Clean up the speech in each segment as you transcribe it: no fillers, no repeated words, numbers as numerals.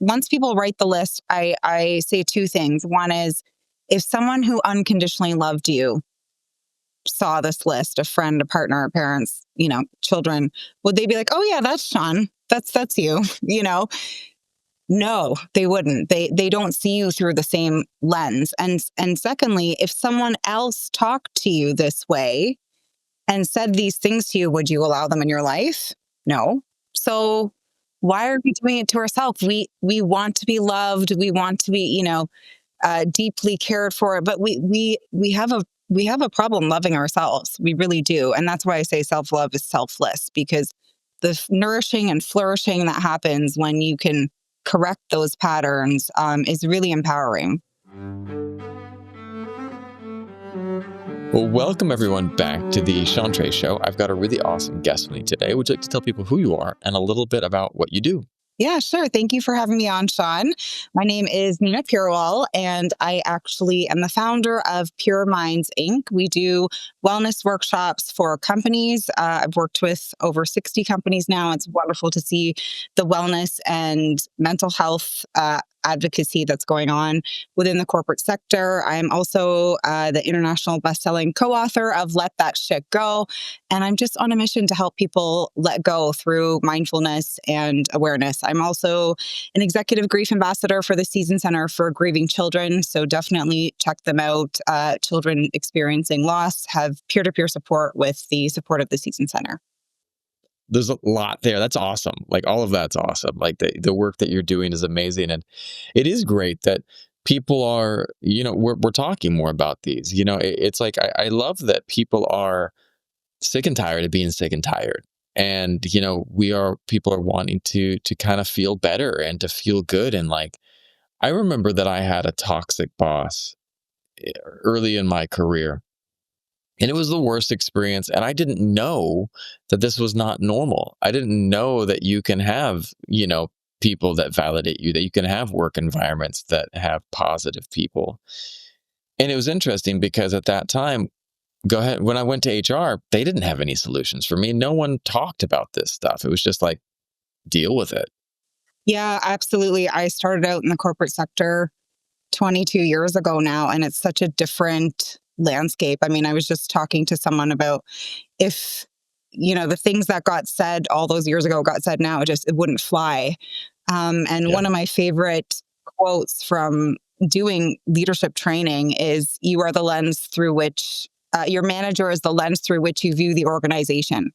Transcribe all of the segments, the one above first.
once people write the list, I say two things. One is, if someone who unconditionally loved you saw this list, a friend, a partner, parents, children, would they be like, oh yeah, that's Sean. That's you, No, they wouldn't. They don't see you through the same lens. And secondly, if someone else talked to you this way and said these things to you, would you allow them in your life? No. So why are we doing it to ourselves? We want to be loved. We want to be, deeply cared for. But we have a problem loving ourselves. We really do. And that's why I say self-love is selfless, because the nourishing and flourishing that happens when you can correct those patterns is really empowering. Well, welcome everyone back to the Chantre Show. I've got a really awesome guest with me today. Would you like to tell people who you are and a little bit about what you do? Yeah, sure. Thank you for having me on, Sean. My name is Nina Purewal, and I actually am the founder of Pure Minds, Inc. We do wellness workshops for companies. I've worked with over 60 companies now. It's wonderful to see the wellness and mental health advocacy that's going on within the corporate sector. I'm also the international bestselling co-author of Let That Shit Go. And I'm just on a mission to help people let go through mindfulness and awareness. I'm also an executive grief ambassador for the Season Center for Grieving Children. So definitely check them out. Children experiencing loss have peer-to-peer support with the support of the Season Center. There's a lot there. That's awesome. Like, all of that's awesome. Like, the work that you're doing is amazing. And it is great that people are, we're talking more about these. It's like, I love that people are sick and tired of being sick and tired. And, people are wanting to kind of feel better and to feel good. And like, I remember that I had a toxic boss early in my career. And it was the worst experience. And I didn't know that this was not normal. I didn't know that you can have, people that validate you, that you can have work environments that have positive people. And it was interesting because at that time, when I went to HR, they didn't have any solutions for me. No one talked about this stuff. It was just like, deal with it. Yeah, absolutely. I started out in the corporate sector 22 years ago now, and it's such a different landscape. I mean, I was just talking to someone about if, the things that got said all those years ago got said now, it wouldn't fly. And one of my favorite quotes from doing leadership training is, you are the lens through which, your manager is the lens through which you view the organization.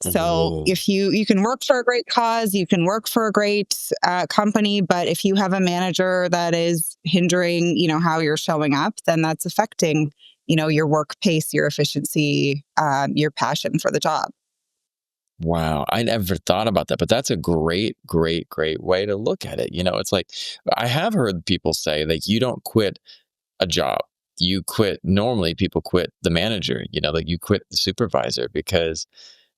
So if you can work for a great cause, you can work for a great company, but if you have a manager that is hindering, how you're showing up, then that's affecting, your work pace, your efficiency, your passion for the job. Wow. I never thought about that, but that's a great, great, great way to look at it. It's like, I have heard people say that you don't quit a job. You quit. Normally people quit the manager, like you quit the supervisor, because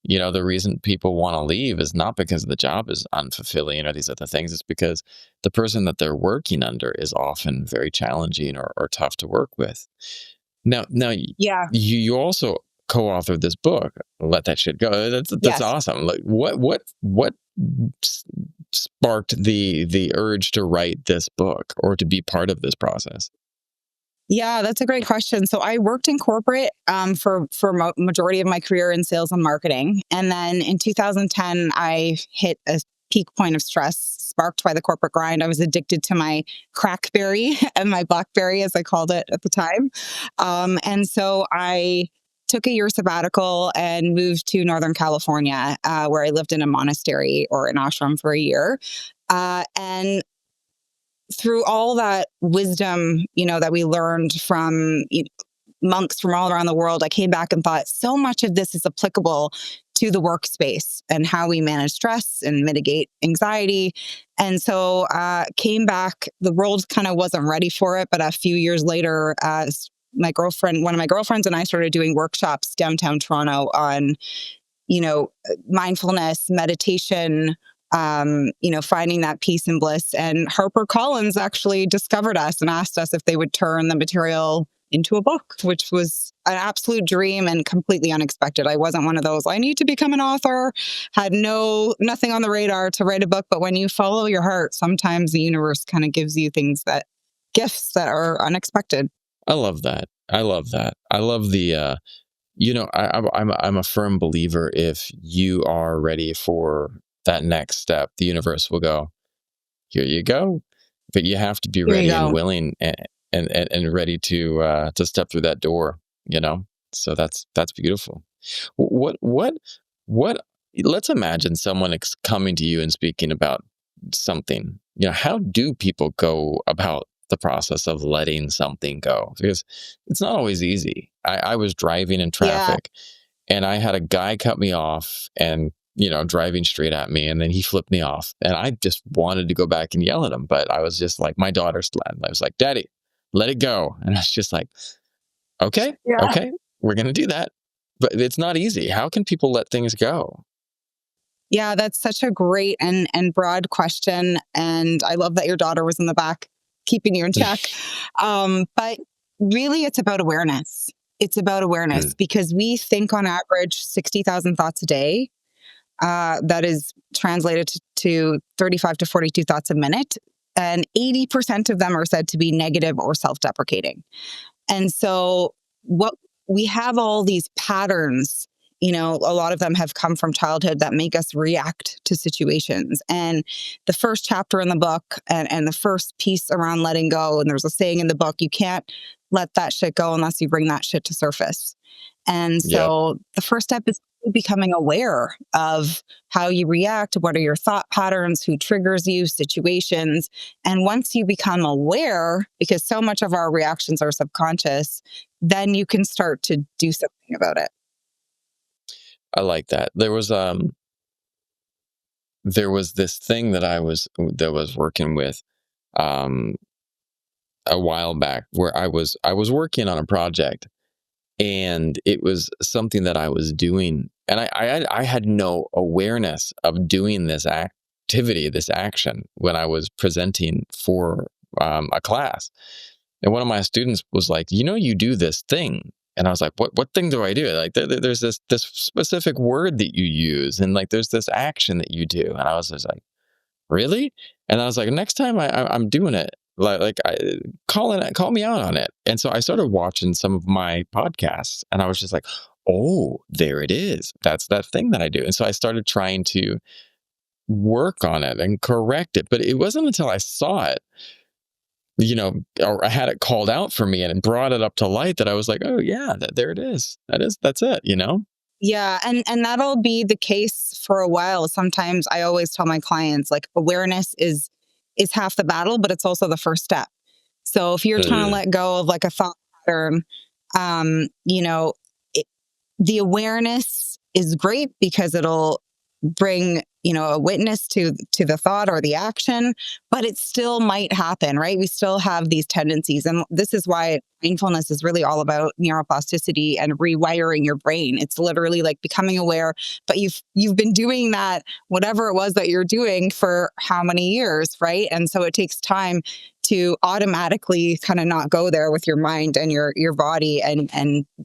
the reason people want to leave is not because the job is unfulfilling or these other things. It's because the person that they're working under is often very challenging or tough to work with. Now, Yeah. you also co-authored this book, Let That Shit Go. That's Yes. awesome. Like, what sparked the urge to write this book or to be part of this process? Yeah, that's a great question. So I worked in corporate for majority of my career in sales and marketing. And then in 2010, I hit a peak point of stress sparked by the corporate grind. I was addicted to my crackberry and my blackberry, as I called it at the time. And so I took a year sabbatical and moved to Northern California, where I lived in a monastery or an ashram for a year. And through all that wisdom, that we learned from monks from all around the world, I came back and thought so much of this is applicable to the workspace and how we manage stress and mitigate anxiety. And so came back, the world kind of wasn't ready for it. But a few years later, one of my girlfriends and I started doing workshops downtown Toronto on, mindfulness, meditation, finding that peace and bliss. And HarperCollins actually discovered us and asked us if they would turn the material into a book, which was an absolute dream and completely unexpected. I wasn't one of those, I need to become an author, had nothing on the radar to write a book. But when you follow your heart, sometimes the universe kind of gives you gifts that are unexpected. I love that. I love that. I love the I'm a firm believer, if you are ready for that next step, the universe will go, here you go. But you have to be Here you ready and go. willing, and ready to step through that door, you know? So that's beautiful. What let's imagine someone coming to you and speaking about something. How do people go about the process of letting something go? Because it's not always easy. I was driving in Yeah. traffic, and I had a guy cut me off, and driving straight at me, and then he flipped me off, and I just wanted to go back and yell at him, but I was just like, my daughter's glad. I was like, Daddy, let it go. And I was just like, okay, Yeah. okay, we're gonna do that. But it's not easy. How can people let things go? Yeah, that's such a great and broad question. And I love that your daughter was in the back keeping you in check. But really, it's about awareness. It's about awareness Mm, because we think on average 60,000 thoughts a day. That is translated to 35 to 42 thoughts a minute. And 80% of them are said to be negative or self deprecating. And so what we have all these patterns, a lot of them have come from childhood that make us react to situations. And the first chapter in the book and the first piece around letting go, and there's a saying in the book, you can't let that shit go unless you bring that shit to surface. And yep. so the first step is becoming aware of how you react, what are your thought patterns, who triggers you, situations. And once you become aware, because so much of our reactions are subconscious, then you can start to do something about it. I like that. There was this thing that was working with, um a while back, where I was working on a project, and it was something that I was doing, and I had no awareness of doing this activity, this action, when I was presenting for a class. And one of my students was like, you do this thing. And I was like, what thing do I do? Like, there's this specific word that you use, and like there's this action that you do. And I was just like, really? And I was like, next time I'm doing it, call me out on it. And so I started watching some of my podcasts, and I was just like, oh, there it is. That's that thing that I do. And so I started trying to work on it and correct it. But it wasn't until I saw it, or I had it called out for me and it brought it up to light, that I was like, oh yeah, there it is. That's it. Yeah, and that'll be the case for a while. Sometimes I always tell my clients like awareness is half the battle, but it's also the first step. So if you're trying to Mm, let go of like a thought pattern, um, you know, it, the awareness is great because it'll bring a witness to the thought or the action, but it still might happen, right? We still have these tendencies, and this is why mindfulness is really all about neuroplasticity and rewiring your brain. It's literally like becoming aware, but you've been doing that, whatever it was that you're doing, for how many years, right? And so it takes time to automatically kind of not go there with your mind and your body, and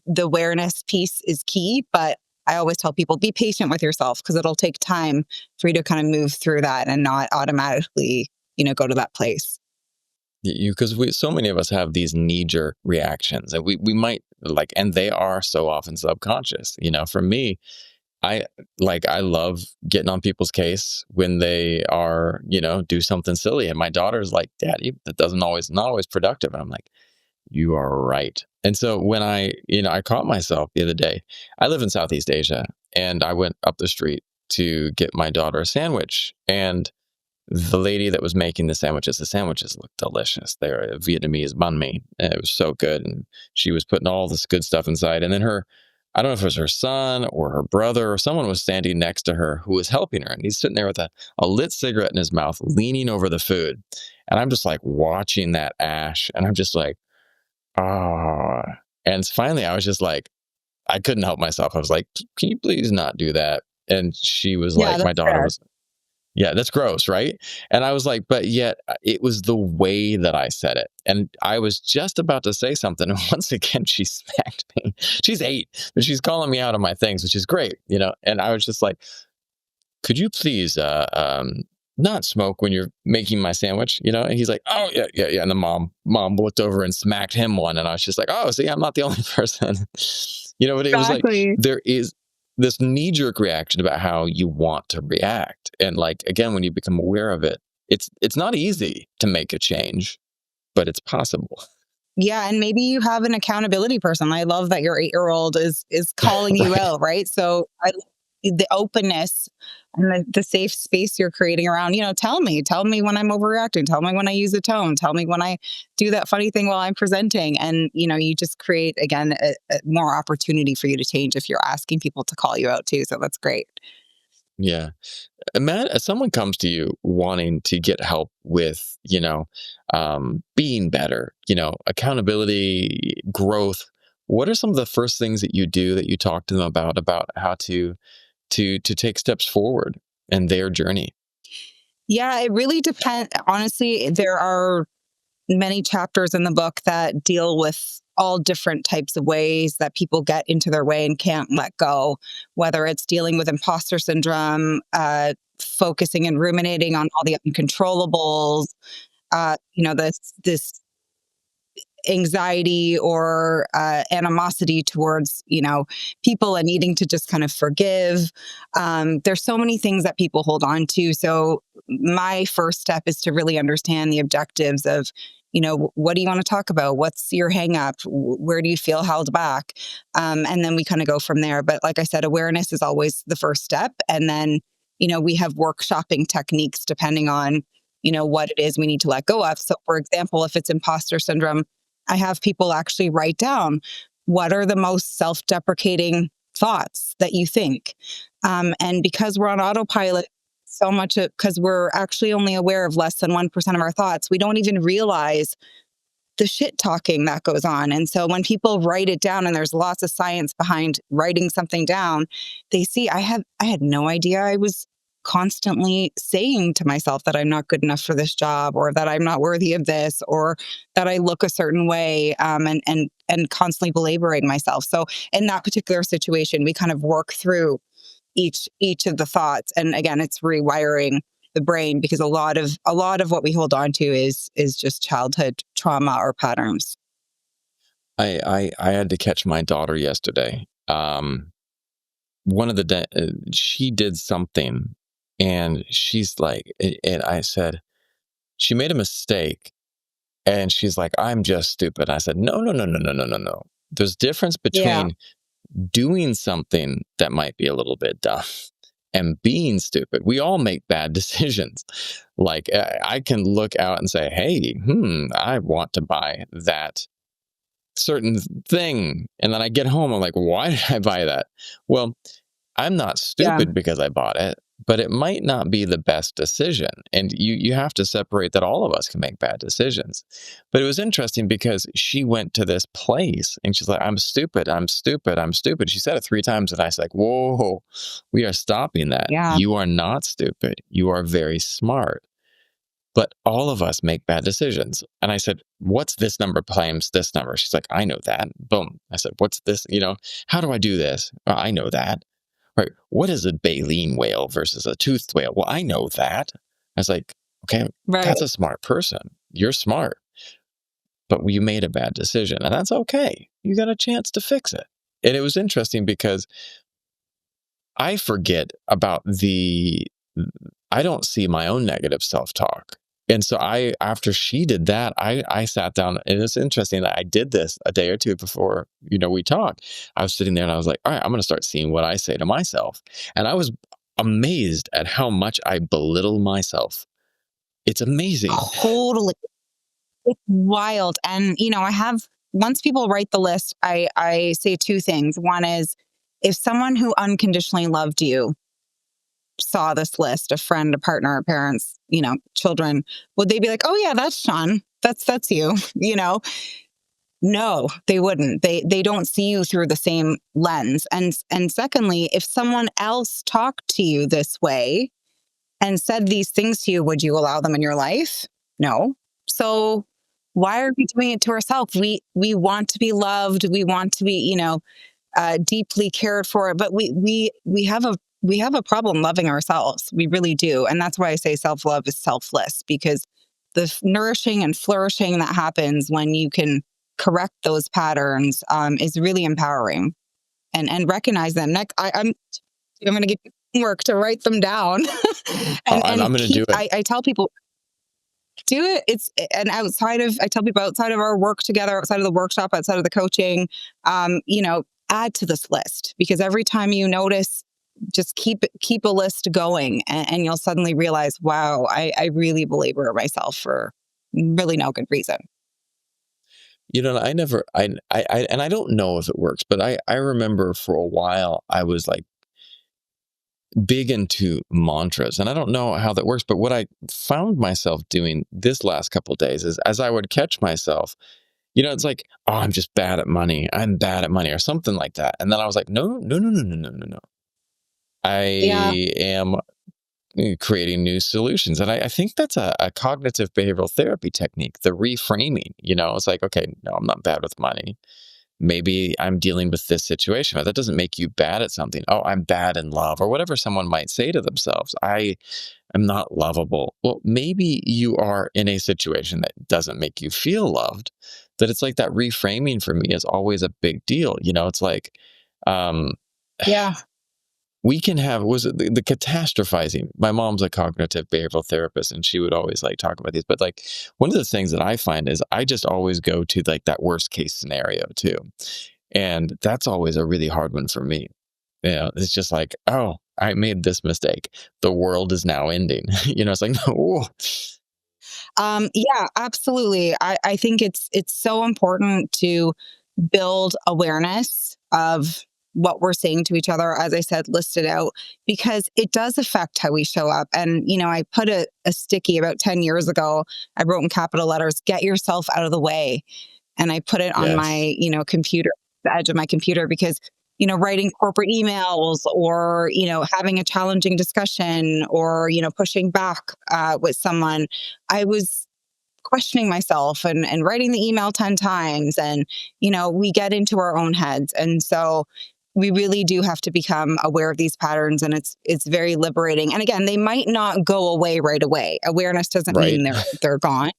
the awareness piece is key. But I always tell people, be patient with yourself because it'll take time for you to kind of move through that and not automatically, go to that place. because we so many of us have these knee-jerk reactions, and we might like, and they are so often subconscious. For me, I love getting on people's case when they are, do something silly. And my daughter's like, Daddy, that doesn't always not always productive. And I'm like, you are right. And so when I caught myself the other day. I live in Southeast Asia, and I went up the street to get my daughter a sandwich. And the lady that was making the sandwiches looked delicious. They're a Vietnamese banh mi. And it was so good. And she was putting all this good stuff inside. And then I don't know if it was her son or her brother or someone was standing next to her who was helping her. And he's sitting there with a lit cigarette in his mouth, leaning over the food. And I'm just like watching that ash. And I'm just like, ah. And finally, I was just like, I couldn't help myself. I was like, can you please not do that? And she was Yeah, like, my that's daughter fair. was Yeah, that's gross, right? And I was like, but yet it was the way that I said it. And I was just about to say something. And once again, she smacked me. She's 8, but she's calling me out on my things, which is great, you know? And I was just like, could you please not smoke when you're making my sandwich, you know? And he's like, oh yeah, yeah, yeah. And the mom looked over and smacked him one. And I was just like, oh, see, I'm not the only person. You know, but it was like Exactly. there is this knee-jerk reaction about how you want to react. And like again, when you become aware of it, it's not easy to make a change, but it's possible. Yeah, and maybe you have an accountability person. I love that your 8-year-old is calling you Right. out, right? So I the openness and the safe space you're creating around, tell me when I'm overreacting, tell me when I use a tone, tell me when I do that funny thing while I'm presenting. And, you just create, again, a more opportunity for you to change if you're asking people to call you out too. So that's great. Yeah. Matt, someone comes to you wanting to get help with, being better, accountability, growth. What are some of the first things that you do that you talk to them about how to take steps forward in their journey? Yeah, it really depends. Honestly, there are many chapters in the book that deal with all different types of ways that people get into their way and can't let go, whether it's dealing with imposter syndrome, focusing and ruminating on all the uncontrollables, this anxiety or animosity towards people and needing to just kind of forgive. There's so many things that people hold on to. So my first step is to really understand the objectives of what do you want to talk about, what's your hang up, where do you feel held back, and then we kind of go from there. But like I said, awareness is always the first step, and then we have workshopping techniques depending on what it is we need to let go of. So for example, if it's imposter syndrome, I have people actually write down what are the most self-deprecating thoughts that you think. And because we're on autopilot so much, because we're actually only aware of less than 1% of our thoughts, we don't even realize the shit talking that goes on. And so when people write it down, and there's lots of science behind writing something down, they see I had no idea I was constantly saying to myself that I'm not good enough for this job, or that I'm not worthy of this, or that I look a certain way, and constantly belaboring myself. So in that particular situation, we kind of work through each of the thoughts, and again, it's rewiring the brain, because a lot of what we hold on to is just childhood trauma or patterns. I had to catch my daughter yesterday. One of the she did something, and she's like, and I said she made a mistake, and she's like, I'm just stupid. I said, no, no, no, no, no, no, no, no. There's difference Yeah, between doing something that might be a little bit dumb and being stupid. We all make bad decisions. Like I can look out and say, hey, I want to buy that certain thing. And then I get home, I'm like, why did I buy that? Well, I'm not yeah, stupid because I bought it, but it might not be the best decision. And you have to separate that all of us can make bad decisions. But it was interesting because she went to this place and she's like, I'm stupid, I'm stupid, I'm stupid. She said it 3 times, and I was like, whoa, we are stopping that. yeah, You are not stupid. You are very smart. But all of us make bad decisions. And I said, what's this number times this number? She's like, I know that. Boom. I said, what's this? How do I do this? I know that. Right. What is a baleen whale versus a toothed whale? Well, I know that. I was like, okay, right. that's a smart person. You're smart, but you made a bad decision, and that's okay. You got a chance to fix it. And it was interesting because I forget about I don't see my own negative self-talk. And so after she did that, I sat down, and it's interesting that I did this a day or two before, we talked. I was sitting there and I was like, all right, I'm going to start seeing what I say to myself. And I was amazed at how much I belittle myself. It's amazing. Totally. It's wild. And I have once people write the list, I say two things. One is, if someone who unconditionally loved you saw this list, a friend, a partner, parents, children, would they be like, oh yeah, that's Sean, that's you? No, they wouldn't. They don't see you through the same lens. And secondly, if someone else talked to you this way, and said these things to you, would you allow them in your life? No. So why are we doing it to ourselves? We want to be loved. We want to be, deeply cared for. But we have a problem loving ourselves. We really do, and that's why I say self love is selfless, because the nourishing and flourishing that happens when you can correct those patterns is really empowering, and recognize them. Next, I'm going to give you work to write them down, Oh, and I'm going to do it. I tell people do it. It's and outside of I tell people outside of our work together, outside of the workshop, outside of the coaching, add to this list, because every time you notice, just keep a list going, and you'll suddenly realize, wow, I really belabor myself for really no good reason. I never, and I don't know if it works, but I remember for a while I was like big into mantras, and I don't know how that works, but what I found myself doing this last couple days is, as I would catch myself, it's like, oh, I'm just bad at money. I'm bad at money, or something like that. And then I was like, no, no, no, no, no, no, no, no. Yeah, I am creating new solutions. And I think that's a cognitive behavioral therapy technique, the reframing. It's like, okay, no, I'm not bad with money. Maybe I'm dealing with this situation, but that doesn't make you bad at something. Oh, I'm bad in love, or whatever someone might say to themselves. I am not lovable. Well, maybe you are in a situation that doesn't make you feel loved. That it's like that reframing for me is always a big deal. It's like, um, yeah, we can have, was it the catastrophizing? My mom's a cognitive behavioral therapist, and she would always like talk about these. But like, one of the things that I find is I just always go to like that worst case scenario too. And that's always a really hard one for me. It's just like, oh, I made this mistake. The world is now ending. It's like, no. yeah, absolutely. I think it's so important to build awareness of what we're saying to each other, as I said, list it out, because it does affect how we show up. And, I put a sticky about 10 years ago, I wrote in capital letters, get yourself out of the way. And I put it on Yes. my, computer, the edge of my computer, because, writing corporate emails, or, having a challenging discussion, or, pushing back with someone, I was questioning myself, and writing the email 10 times. And, we get into our own heads. And so we really do have to become aware of these patterns. And it's very liberating. And again, they might not go away right away. Awareness doesn't Right. mean they're gone,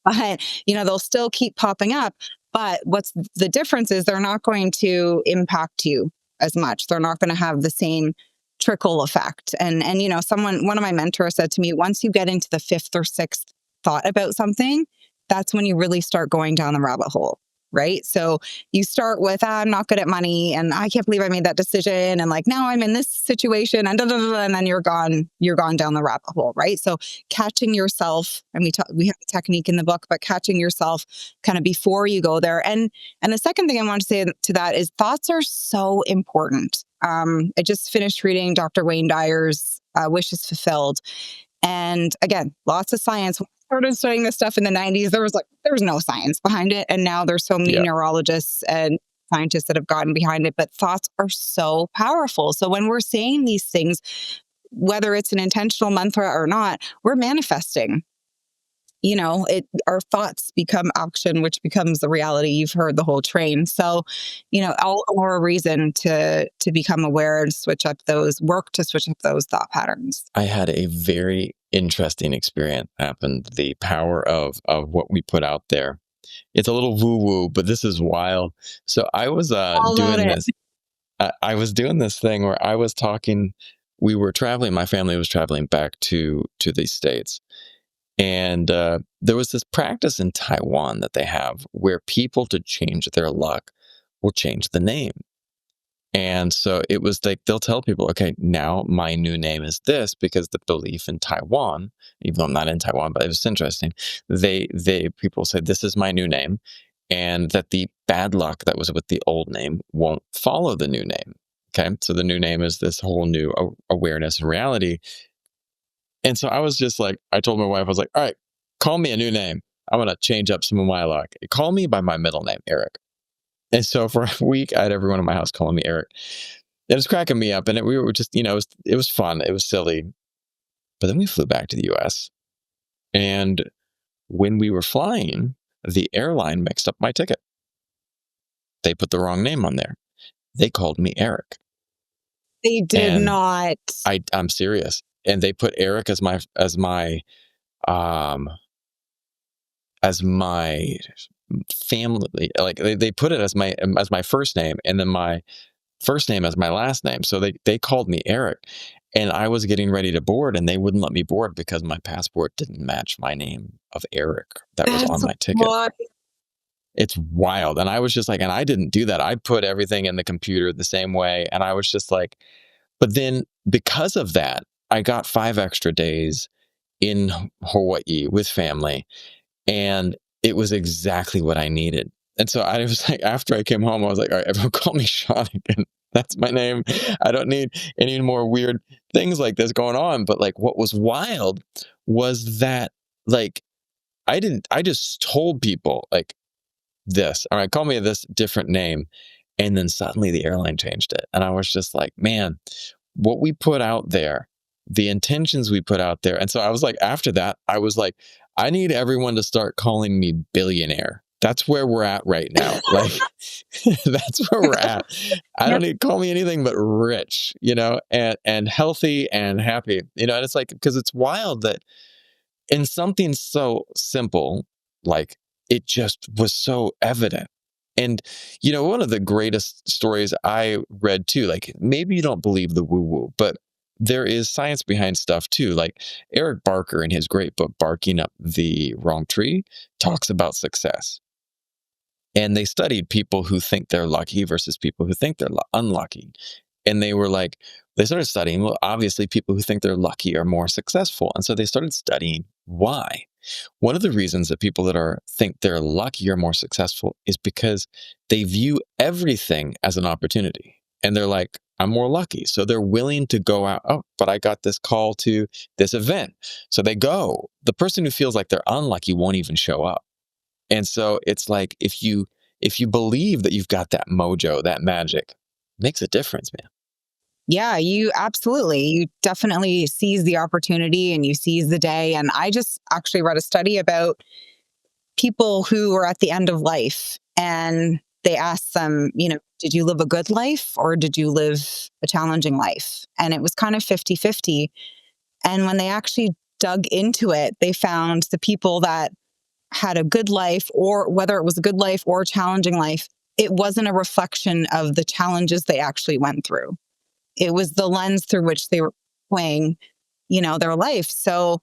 but they'll still keep popping up. But what's the difference is they're not going to impact you as much. They're not going to have the same trickle effect. And one of my mentors said to me, once you get into the fifth or sixth thought about something, that's when you really start going down the rabbit hole. Right. So you start with, I'm not good at money, and I can't believe I made that decision. And like, now I'm in this situation, and and then you're gone down the rabbit hole. Right. So catching yourself, and we have a technique in the book, but catching yourself kind of before you go there. And the second thing I want to say to that is thoughts are so important. I just finished reading Dr. Wayne Dyer's Wishes Fulfilled. And again, lots of science. When I started studying this stuff in the 90s, there was no science behind it. And now there's so many Yeah. neurologists and scientists that have gotten behind it. But thoughts are so powerful. So when we're saying these things, whether it's an intentional mantra or not, we're manifesting. Our thoughts become action, which becomes the reality. You've heard the whole train. So, all the more reason to become aware and work to switch up those thought patterns. I had a very interesting experience happen. The power of what we put out there. It's a little woo woo, but this is wild. So I was All about doing it. this. I was doing this thing where I was talking. We were traveling. My family was traveling back to the States, and there was this practice in Taiwan that they have where people, to change their luck, will change the name. And so it was like they'll tell people, okay, now my new name is this, because the belief in Taiwan, even though I'm not in Taiwan, but it was interesting. They people say this is my new name, and that the bad luck that was with the old name won't follow the new name. Okay, so the new name is this whole new awareness and reality. And so I was just like, I told my wife, I was like, all right, call me a new name. I'm gonna change up some of my luck. Call me by my middle name, Eric. And so for a week, I had everyone in my house calling me Eric. It was cracking me up, and we were just, it was fun. It was silly. But then we flew back to the US. And when we were flying, the airline mixed up my ticket. They put the wrong name on there. They called me Eric. They did And not. I'm serious. And they put Eric um as my family, like they put it as my first name, and then my first name as my last name. So they called me Eric, and I was getting ready to board, and they wouldn't let me board because my passport didn't match my name of Eric that was on That's my ticket. what. It's wild. And I was just like, and I didn't do that. I put everything in the computer the same way. And I was just like, but then because of that, I got 5 extra days in Hawaii with family. And it was exactly what I needed. And so I was like, after I came home, I was like, all right, everyone call me Sean again. That's my name. I don't need any more weird things like this going on. But like what was wild was that like I just told people like this, all right, call me this different name. And then suddenly the airline changed it. And I was just like, man, what we put out there, the intentions we put out there. And so I was like, after that, I was like, I need everyone to start calling me billionaire. That's where we're at right now. Like, that's where we're at. I don't need call me anything but rich, and healthy and happy, and it's like, because it's wild that in something so simple, like it just was so evident. And, one of the greatest stories I read too, like maybe you don't believe the woo woo, but there is science behind stuff too. Like Eric Barker in his great book, Barking Up the Wrong Tree, talks about success. And they studied people who think they're lucky versus people who think they're unlucky. And they started studying, well, obviously people who think they're lucky are more successful. And so they started studying why. One of the reasons that people that think they're lucky are more successful is because they view everything as an opportunity. And they're like, I'm more lucky. So they're willing to go out. Oh, but I got this call to this event. So they go. The person who feels like they're unlucky won't even show up. And so it's like, if you believe that you've got that mojo, that magic, it makes a difference, man. Yeah, you definitely seize the opportunity and you seize the day. And I just actually read a study about people who are at the end of life, and they asked them, did you live a good life or did you live a challenging life? And it was kind of 50-50. And when they actually dug into it, they found the people that had a good life, or whether it was a good life or a challenging life, it wasn't a reflection of the challenges they actually went through. It was the lens through which they were playing, their life. So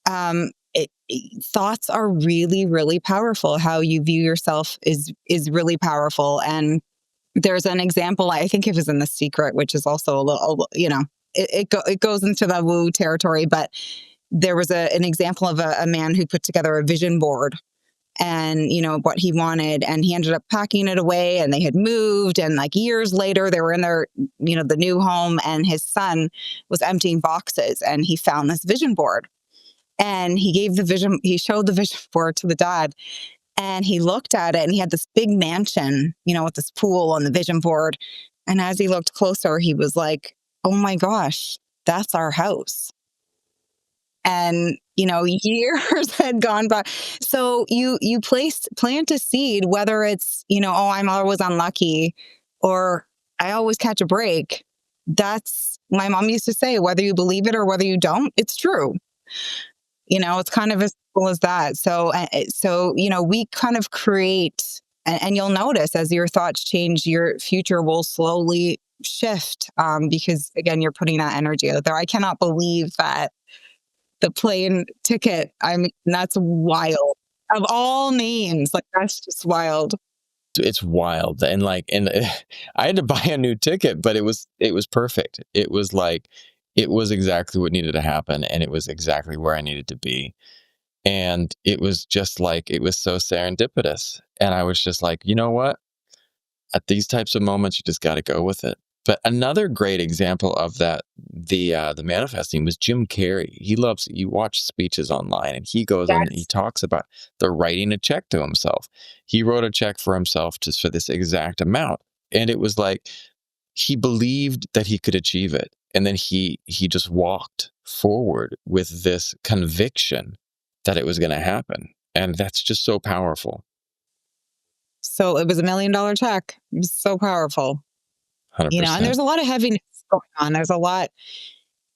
thoughts are really, really powerful. How you view yourself is really powerful. And there's an example, I think it was in The Secret, which is also a little, it goes into the woo territory, but there was an example of a man who put together a vision board and what he wanted, and he ended up packing it away, and they had moved, and like years later they were in their the new home, and his son was emptying boxes, and he found this vision board, and he showed the vision board to the dad, and he looked at it, and he had this big mansion with this pool on the vision board, and as he looked closer he was like, oh my gosh, that's our house. And years had gone by. So you plant a seed, whether it's oh, I'm always unlucky, or I always catch a break. That's, my mom used to say, whether you believe it or whether you don't, it's true. It's kind of as simple as that. So we kind of create, and you'll notice as your thoughts change, your future will slowly shift, because again, you're putting that energy out there. I cannot believe that the plane ticket. I mean, that's wild. Of all names, like that's just wild. It's wild. And I had to buy a new ticket, but it was perfect. It was like, it was exactly what needed to happen. And it was exactly where I needed to be. And it was just like, it was so serendipitous. And I was just like, you know what? At these types of moments, you just got to go with it. But another great example of that, the manifesting, was Jim Carrey. You watch speeches online, and he goes on and he Yes. talks about the writing a check to himself. He wrote a check for himself just for this exact amount. And it was like, he believed that he could achieve it. And then he just walked forward with this conviction that it was going to happen. And that's just so powerful. So it was $1 million check. It was so powerful, and 100%. there's a lot of heaviness going on. There's a lot,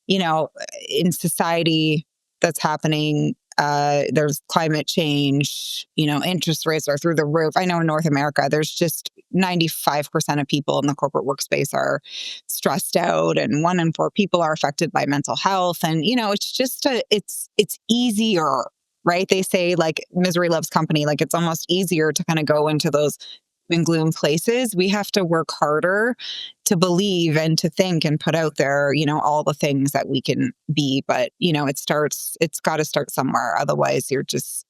in society that's happening. There's climate change, interest rates are through the roof. I know in North America, there's just 95% of people in the corporate workspace are stressed out, and 1 in 4 people are affected by mental health. And, it's just it's easier, right? They say like misery loves company. Like it's almost easier to kind of go into those doom and gloom places. We have to work harder to believe and to think and put out there, all the things that we can be. But, it's got to start somewhere. Otherwise, you're just,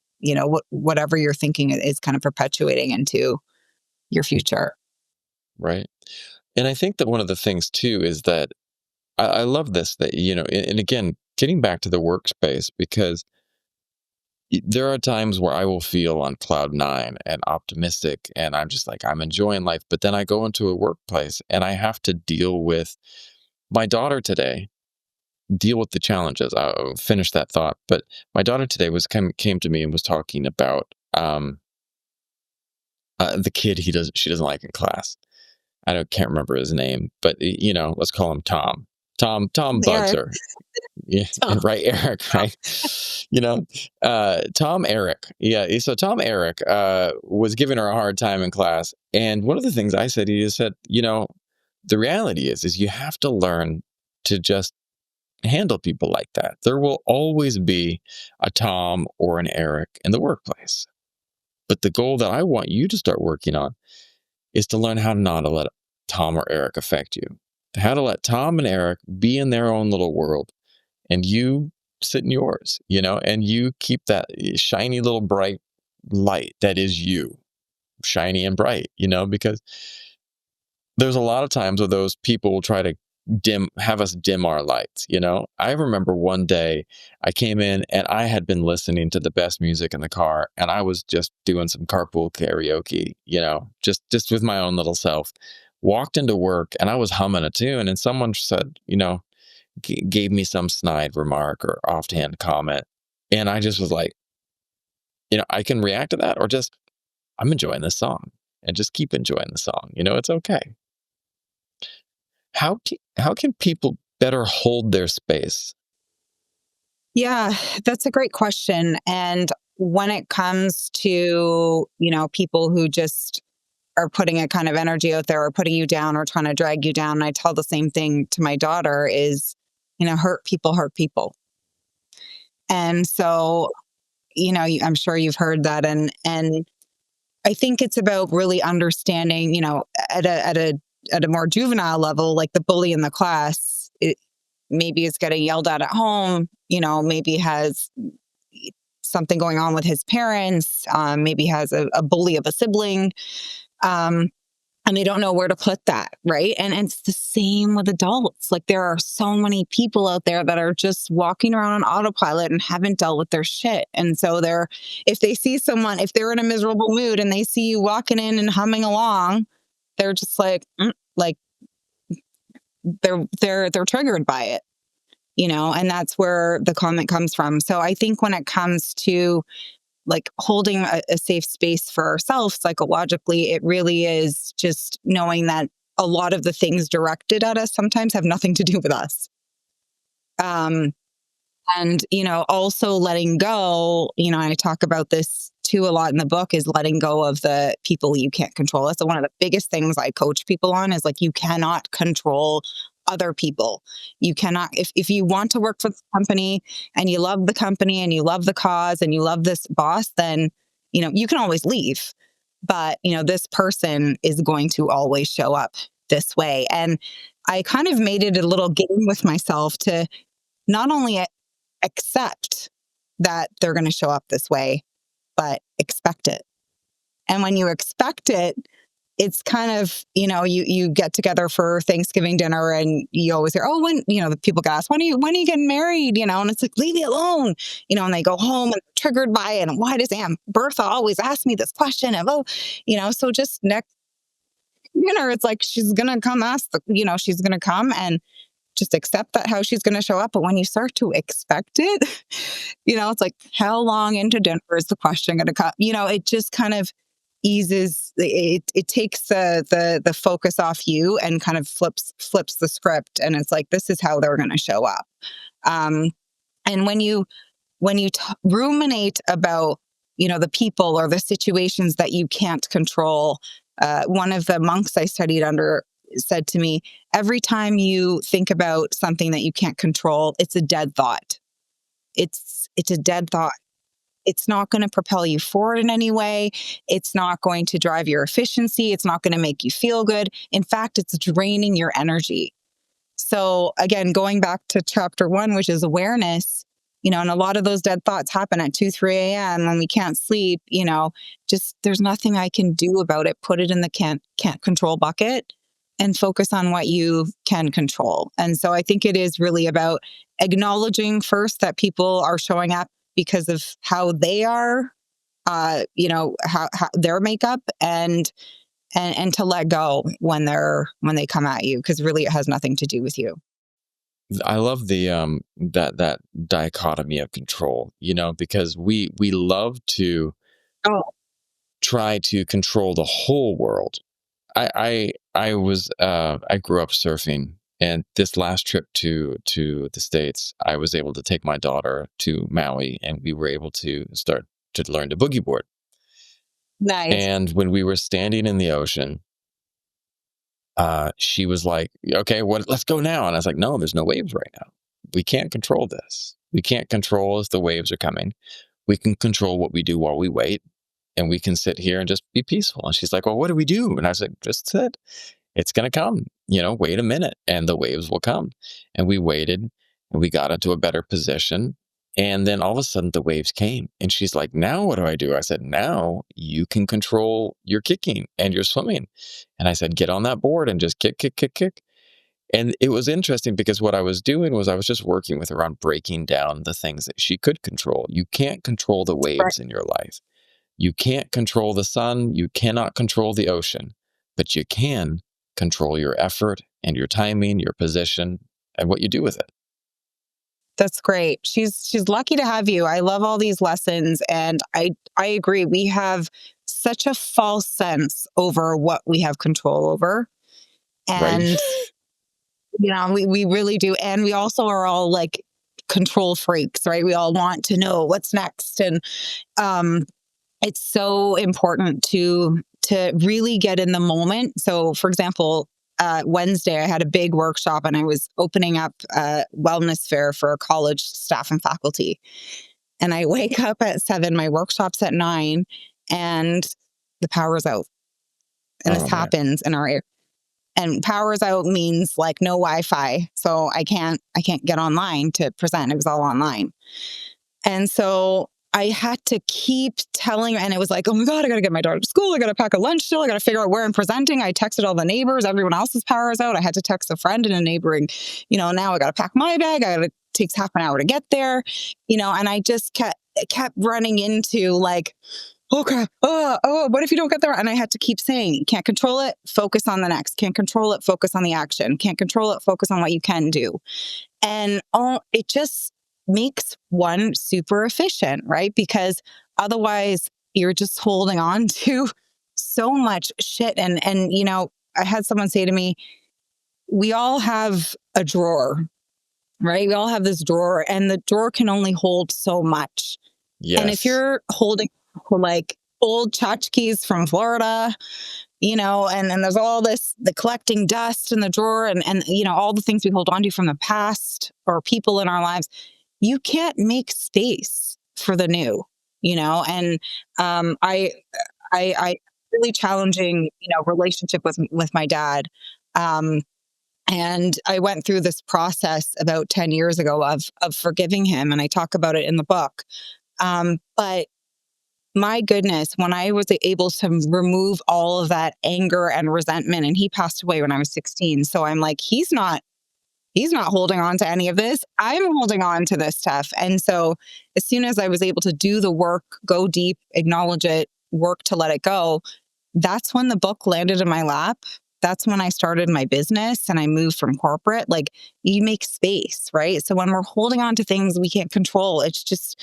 whatever you're thinking is kind of perpetuating into your future. Right. And I think that one of the things too is that I love this that, and again, getting back to the workspace, because there are times where I will feel on cloud nine and optimistic, and I'm just like, I'm enjoying life. But then I go into a workplace and I have to deal with my daughter today, deal with the challenges. I'll finish that thought. But my daughter today came to me and was talking about the kid she doesn't like in class. Can't remember his name, but let's call him Tom. Tom bugs Eric. her. Yeah, right, Eric, right? Tom Eric. Yeah, so Tom Eric was giving her a hard time in class. And one of the things I said, he said, the reality is you have to learn to just handle people like that. There will always be a Tom or an Eric in the workplace. But the goal that I want you to start working on is to learn how not to let Tom or Eric affect you. How to let Tom and Eric be in their own little world, and you sit in yours, and you keep that shiny little bright light that is you, shiny and bright, because there's a lot of times where those people will try to have us dim our lights. I remember one day I came in and I had been listening to the best music in the car, and I was just doing some carpool karaoke, just with my own little self. Walked into work and I was humming a tune, and someone said, gave me some snide remark or offhand comment. And I just was like, I can react to that, or just, I'm enjoying this song, and just keep enjoying the song. It's okay. How can people better hold their space? Yeah, that's a great question. And when it comes to, people who just are putting a kind of energy out there or putting you down or trying to drag you down, I tell the same thing to my daughter is, hurt people hurt people. And so, I'm sure you've heard that. And I think it's about really understanding, at a more juvenile level, like the bully in the class, maybe is getting yelled at home, maybe has something going on with his parents, maybe has a bully of a sibling, and they don't know where to put that, right? And it's the same with adults. Like there are so many people out there that are just walking around on autopilot and haven't dealt with their shit. And so if they see someone, if they're in a miserable mood and they see you walking in and humming along, they're just like, like they're triggered by it, and that's where the comment comes from. So I think when it comes to like holding a safe space for ourselves psychologically, it really is just knowing that a lot of the things directed at us sometimes have nothing to do with us. And, also letting go, I talk about this too a lot in the book, is letting go of the people you can't control. That's one of the biggest things I coach people on, is like, you cannot control other people. You cannot, if you want to work for the company and you love the company and you love the cause and you love this boss, then, you can always leave. But, this person is going to always show up this way. And I kind of made it a little game with myself to not only accept that they're going to show up this way, but expect it. And when you expect it, it's kind of, you get together for Thanksgiving dinner and you always hear, oh, when, the people ask, when are you getting married? And it's like, leave me alone, and they go home and they're triggered by it. And why does Aunt Bertha always ask me this question of, so just next dinner, it's like, she's going to come she's going to come and just accept that how she's going to show up. But when you start to expect it, it's like, how long into dinner is the question going to come? It just kind of eases it takes the focus off you and kind of flips the script. And it's like, this is how they're going to show up. Um, and when you ruminate about, the people or the situations that you can't control, one of the monks I studied under said to me, every time you think about something that you can't control, it's a dead thought. It's a dead thought. It's not going to propel you forward in any way. It's not going to drive your efficiency. It's not going to make you feel good. In fact, it's draining your energy. So again, going back to chapter 1, which is awareness, and a lot of those dead thoughts happen at 2, 3 a.m. when we can't sleep, just there's nothing I can do about it. Put it in the can't control bucket and focus on what you can control. And so I think it is really about acknowledging first that people are showing up because of how they are, how their makeup, and to let go when they come at you, because really it has nothing to do with you. I love the that dichotomy of control, because we love to Oh, try to control the whole world. I grew up surfing, and this last trip to the States, I was able to take my daughter to Maui, and we were able to start to learn to boogie board. nice. And when we were standing in the ocean, she was like, "Okay, what? Let's go now." And I was like, "No, there's no waves right now. We can't control this. We can't control if the waves are coming. We can control what we do while we wait, and we can sit here and just be peaceful." And she's like, "Well, what do we do?" And I was like, "Just sit. It's going to come. Wait a minute, and the waves will come." And we waited, and we got into a better position. And then all of a sudden, the waves came. And she's like, "Now what do I do?" I said, "Now you can control your kicking and your swimming." And I said, "Get on that board and just kick, kick, kick, kick." And it was interesting because what I was doing was I was just working with her on breaking down the things that she could control. You can't control the Right. waves in your life. You can't control the sun. You cannot control the ocean, but you can control your effort and your timing, your position, and what you do with it. That's great. She's lucky to have you. I love all these lessons, and I agree. We have such a false sense over what we have control over. Right? And we really do. And we also are all like control freaks, right? We all want to know what's next. And um it's so important to really get in the moment. So for example, Wednesday I had a big workshop and I was opening up a wellness fair for college staff and faculty. And I wake up at 7, my workshop's at 9, and the power's out. And this Oh man. happens in our area. And power's out means like no Wi-Fi. So I can't get online to present. It was all online. And so I had to keep telling, and it was like, oh my God, I got to get my daughter to school. I got to pack a lunch still. I got to figure out where I'm presenting. I texted all the neighbors. Everyone else's power is out. I had to text a friend in a neighboring, now I got to pack my bag. It takes half an hour to get there, and I just kept running into like, oh crap, what if you don't get there? And I had to keep saying, can't control it, focus on the next. Can't control it, focus on the action. Can't control it, focus on what you can do. And it just makes one super efficient, right? Because otherwise you're just holding on to so much shit. And I had someone say to me, we all have a drawer, right? We all have this drawer, and the drawer can only hold so much. And if Yes. you're holding like old tchotchkes from Florida, and there's all the collecting dust in the drawer, and all the things we hold on to from the past or people in our lives, you can't make space for the new, and I really challenging, relationship with my dad. Um, and I went through this process about 10 years ago of forgiving him. And I talk about it in the book. But my goodness, when I was able to remove all of that anger and resentment, and he passed away when I was 16. So I'm like, he's not holding on to any of this. I'm holding on to this stuff. And so as soon as I was able to do the work, go deep, acknowledge it, work to let it go, that's when the book landed in my lap. that's when I started my business and I moved from corporate. Like, you make space, right? So when we're holding on to things we can't control, it's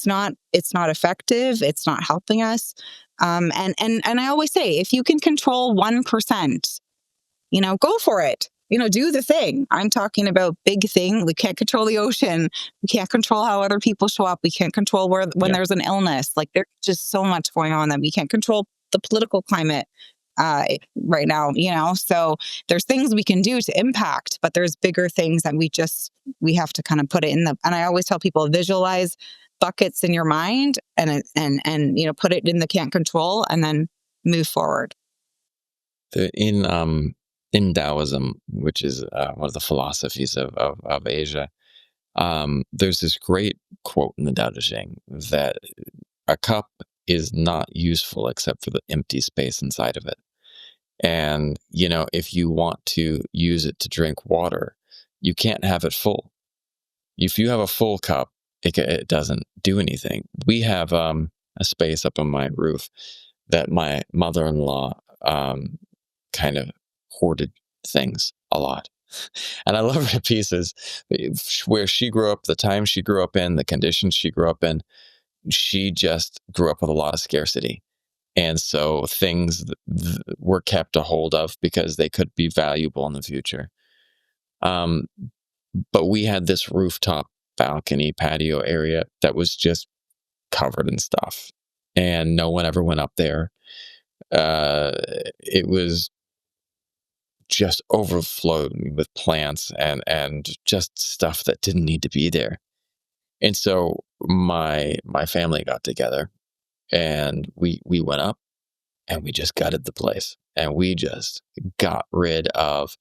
not effective. It's not helping us. And I always say, if you can control 1%, go for it. Do the thing. I'm talking about big thing. We can't control the ocean. We can't control how other people show up. We can't control when Yeah. there's an illness. Like, there's just so much going on that we can't control the political climate right now. So there's things we can do to impact, but there's bigger things that we have to kind of put it in and I always tell people, visualize buckets in your mind and put it in the can't control and then move forward. The, in Taoism, which is one of the philosophies of Asia, there's this great quote in the Tao Te Ching that a cup is not useful except for the empty space inside of it. And, if you want to use it to drink water, you can't have it full. If you have a full cup, it doesn't do anything. We have a space up on my roof that my mother-in-law kind of hoarded things a lot. And I love her to pieces. Where she grew up, the time she grew up in, the conditions she grew up in, she just grew up with a lot of scarcity. And so things were kept a hold of because they could be valuable in the future. Um, but we had this rooftop balcony patio area that was just covered in stuff. And no one ever went up there. It was just overflowing with plants and just stuff that didn't need to be there. And so my family got together and we went up and we just gutted the place and we just got rid of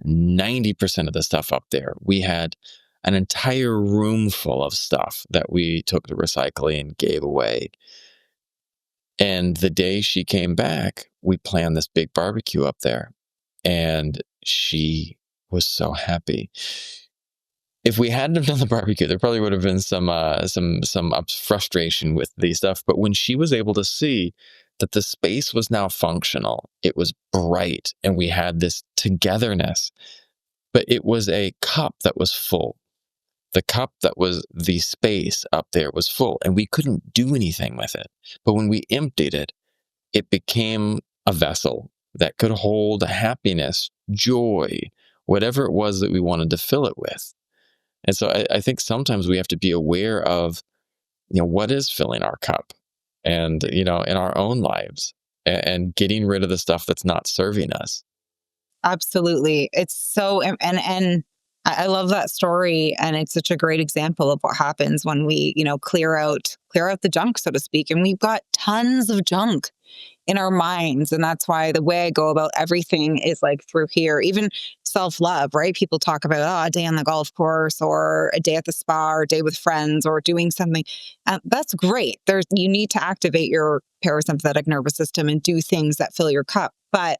90% of the stuff up there. We had an entire room full of stuff that we took to recycling and gave away. And the day she came back, we planned this big barbecue up there and she was so happy. If we hadn't have done the barbecue, there probably would have been some frustration with the stuff. But when she was able to see that the space was now functional, it was bright, and we had this togetherness. But it was a cup that was full. The cup that was the space up there was full, and we couldn't do anything with it. But when we emptied it, it became a vessel that could hold happiness, joy, whatever it was that we wanted to fill it with. And so I think sometimes we have to be aware of, what is filling our cup and, in our own lives and getting rid of the stuff that's not serving us. Absolutely. It's so, and I love that story. And it's such a great example of what happens when we, clear out the junk, so to speak. And we've got tons of junk in our minds. And that's why the way I go about everything is like through here, even self-love, right? People talk about, a day on the golf course or a day at the spa or a day with friends or doing something. That's great. You need to activate your parasympathetic nervous system and do things that fill your cup. But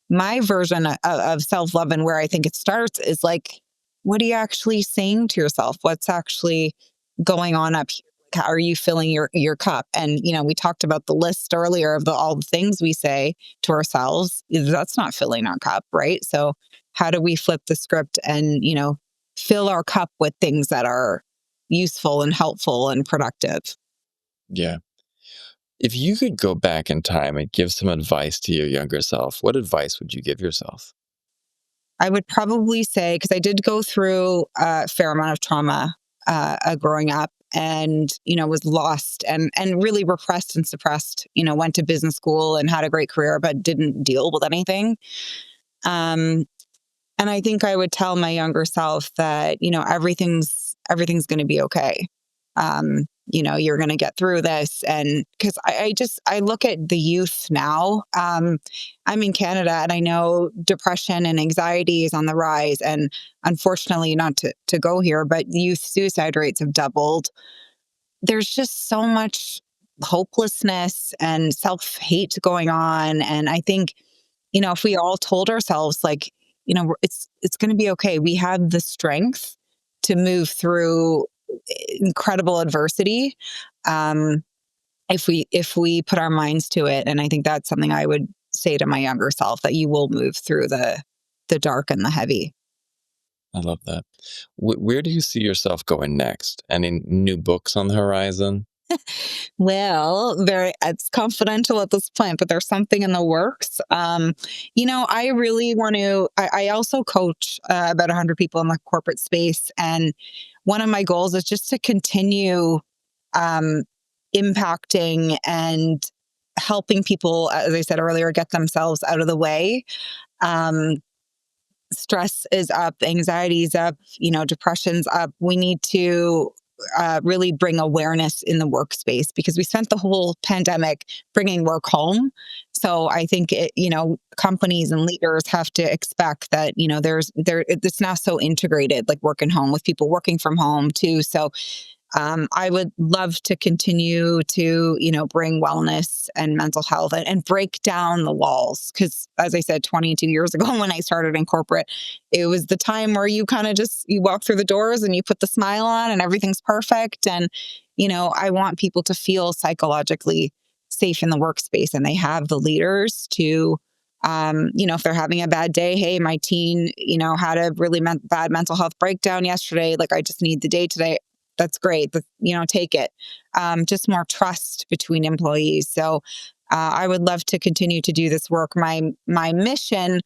my version of self-love and where I think it starts is like, what are you actually saying to yourself? What's actually going on up here? How are you filling your cup? And, we talked about the list earlier of all the things we say to ourselves. That's not filling our cup, right? So how do we flip the script and, fill our cup with things that are useful and helpful and productive? Yeah. If you could go back in time and give some advice to your younger self, what advice would you give yourself? I would probably say, because I did go through a fair amount of trauma growing up and, was lost and really repressed and suppressed, went to business school and had a great career, but didn't deal with anything. Um, and I think I would tell my younger self that, everything's going to be okay. You're going to get through this. And because I look at the youth now, I'm in Canada and I know depression and anxiety is on the rise. And unfortunately, not to go here, but youth suicide rates have doubled. There's just so much hopelessness and self-hate going on. And I think, if we all told ourselves like, it's going to be okay. We have the strength to move through incredible adversity. Um, if we put our minds to it. And I think that's something I would say to my younger self, that you will move through the dark and the heavy. I love that. Where do you see yourself going next? Any new books on the horizon? Well, very it's confidential at this point, but there's something in the works. I really want to. I also coach about 100 people in the corporate space, and one of my goals is just to continue um, impacting and helping people, as I said earlier, get themselves out of the way. Um, Stress is up, anxiety is up, depression's up. We need to really bring awareness in the workspace, because we spent the whole pandemic bringing work home. So I think companies and leaders have to expect that it's now so integrated, like work and home, with people working from home too. So I would love to continue to, bring wellness and mental health, and break down the walls. Because, as I said, 22 years ago, when I started in corporate, it was the time where you kind of just you walk through the doors and you put the smile on and everything's perfect. And I want people to feel psychologically safe in the workspace, and they have the leaders to. If they're having a bad day, hey, my teen, had a really bad mental health breakdown yesterday. Like, I just need the day today. That's great. Take it. Just more trust between employees. So I would love to continue to do this work. My mission,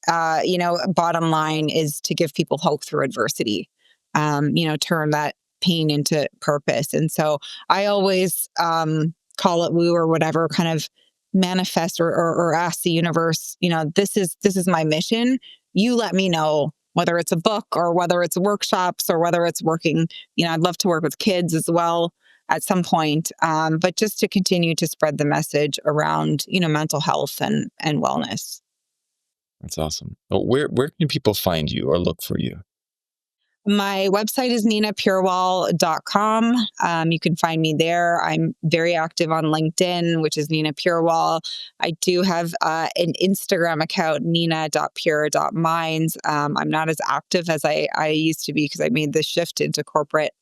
bottom line, is to give people hope through adversity. Turn that pain into purpose. And so I always call it woo, or whatever, kind of manifest, or ask the universe, this is my mission. You let me know whether it's a book, or whether it's workshops, or whether it's working. I'd love to work with kids as well at some point, but just to continue to spread the message around, mental health and wellness. That's awesome. Well, where can people find you or look for you? My website is ninapurewal.com. You can find me there. I'm very active on LinkedIn, which is Nina Purewal. I do have an Instagram account, nina.pure.minds. I'm not as active as I used to be, because I made the shift into corporate.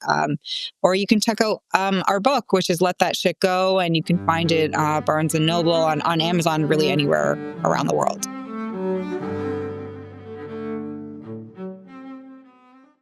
Or you can check out our book, which is Let That Shit Go. And you can find it Barnes & Noble, on Amazon, really anywhere around the world.